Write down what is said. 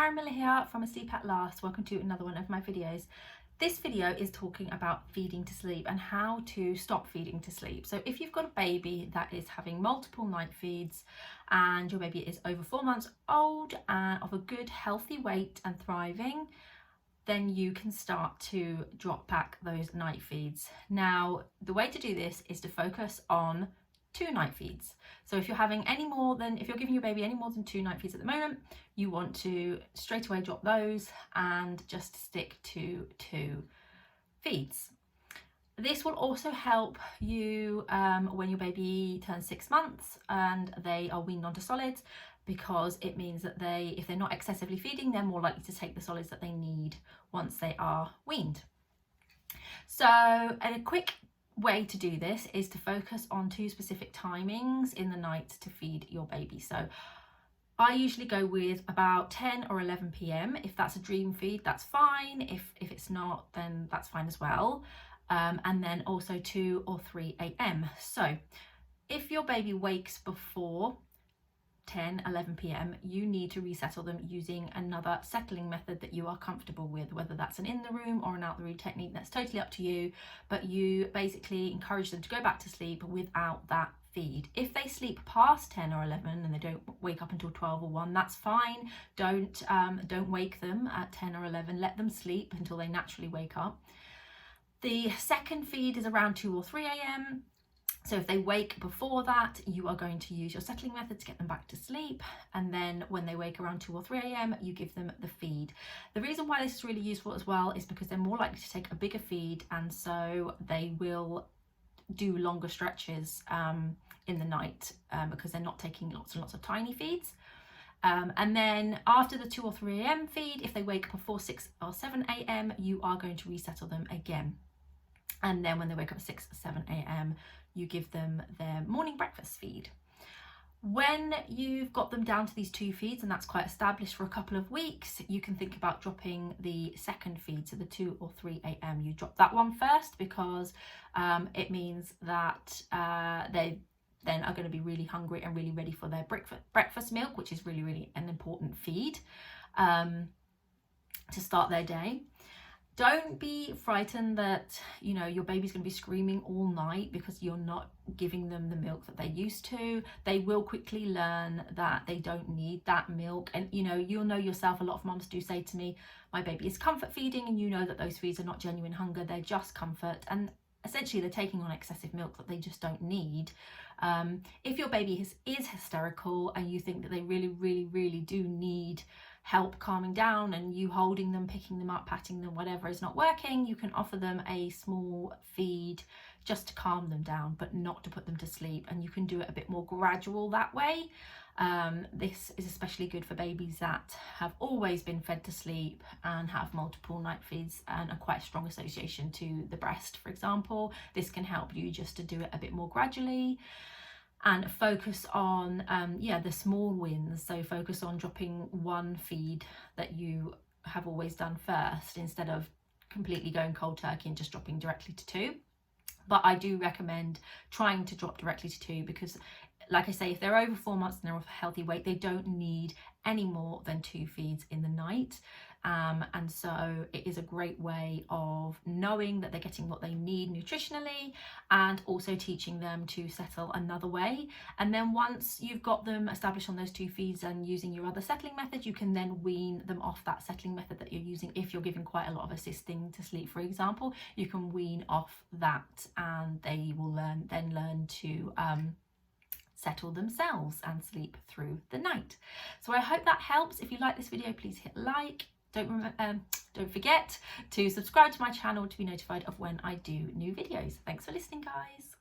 Karen Miller here from A Sleep at Last. Welcome to another one of my videos. This video is talking about feeding to sleep and how to stop feeding to sleep. So if you've got a baby that is having multiple night feeds and your baby is over 4 months old and of a good healthy weight and thriving, then you can start to drop back those night feeds. Now, the way to do this is to focus on 2 night feeds. So if you're giving your baby any more than 2 night feeds at the moment, you want to straight away drop those and just stick to 2 feeds. This will also help you when your baby turns 6 months and they are weaned onto solids, because it means that if they're not excessively feeding, they're more likely to take the solids that they need once they are weaned. So a quick way to do this is to focus on 2 specific timings in the night to feed your baby. So I usually go with about 10 or 11 p.m. If that's a dream feed, that's fine. If it's not, then that's fine as well. And then also 2 or 3 a.m. So if your baby wakes before 10-11 p.m, you need to resettle them using another settling method that you are comfortable with, whether that's an in the room or an out the room technique. That's totally up to you, but you basically encourage them to go back to sleep without that feed. If they sleep past 10 or 11 and they don't wake up until 12 or 1, that's fine. Don't wake them at 10 or 11. Let them sleep until they naturally wake up. The second feed is around 2 or 3 a.m. So if they wake before that, you are going to use your settling method to get them back to sleep. And then when they wake around 2 or 3 a.m, you give them the feed. The reason why this is really useful as well is because they're more likely to take a bigger feed, and so they will do longer stretches in the night because they're not taking lots and lots of tiny feeds. And then after the 2 or 3 a.m. feed, if they wake before 6 or 7 a.m, you are going to resettle them again. And then when they wake up at 6 or 7 a.m, you give them their morning breakfast feed. When you've got them down to these 2 feeds, and that's quite established for a couple of weeks, you can think about dropping the second feed, so the 2 or 3 a.m. You drop that one first because it means that they then are going to be really hungry and really ready for their breakfast milk, which is really an important feed to start their day. Don't be frightened that, you know, your baby's going to be screaming all night because you're not giving them the milk that they used to. They will quickly learn that they don't need that milk. And, you know, you'll know yourself, a lot of mums do say to me, my baby is comfort feeding, and you know that those feeds are not genuine hunger, they're just comfort. And essentially they're taking on excessive milk that they just don't need. If your baby is hysterical and you think that they really do need help calming down, and you holding them, picking them up, patting them, whatever is not working, you can offer them a small feed just to calm them down, but not to put them to sleep. And you can do it a bit more gradual that way. This is especially good for babies that have always been fed to sleep and have multiple night feeds and a quite strong association to the breast, for example. This can help you just to do it a bit more gradually and focus on the small wins. So focus on dropping 1 feed that you have always done first, instead of completely going cold turkey and just dropping directly to 2. But I do recommend trying to drop directly to 2 because, like I say, if they're over 4 months and they're of a healthy weight, they don't need any more than 2 feeds in the night. And so it is a great way of knowing that they're getting what they need nutritionally, and also teaching them to settle another way. And then once you've got them established on those 2 feeds and using your other settling method, you can then wean them off that settling method that you're using. If you're giving quite a lot of assisting to sleep, for example, you can wean off that, and they will learn to settle themselves and sleep through the night. So I hope that helps. If you like this video, please hit like. Don't forget to subscribe to my channel to be notified of when I do new videos. Thanks for listening, guys.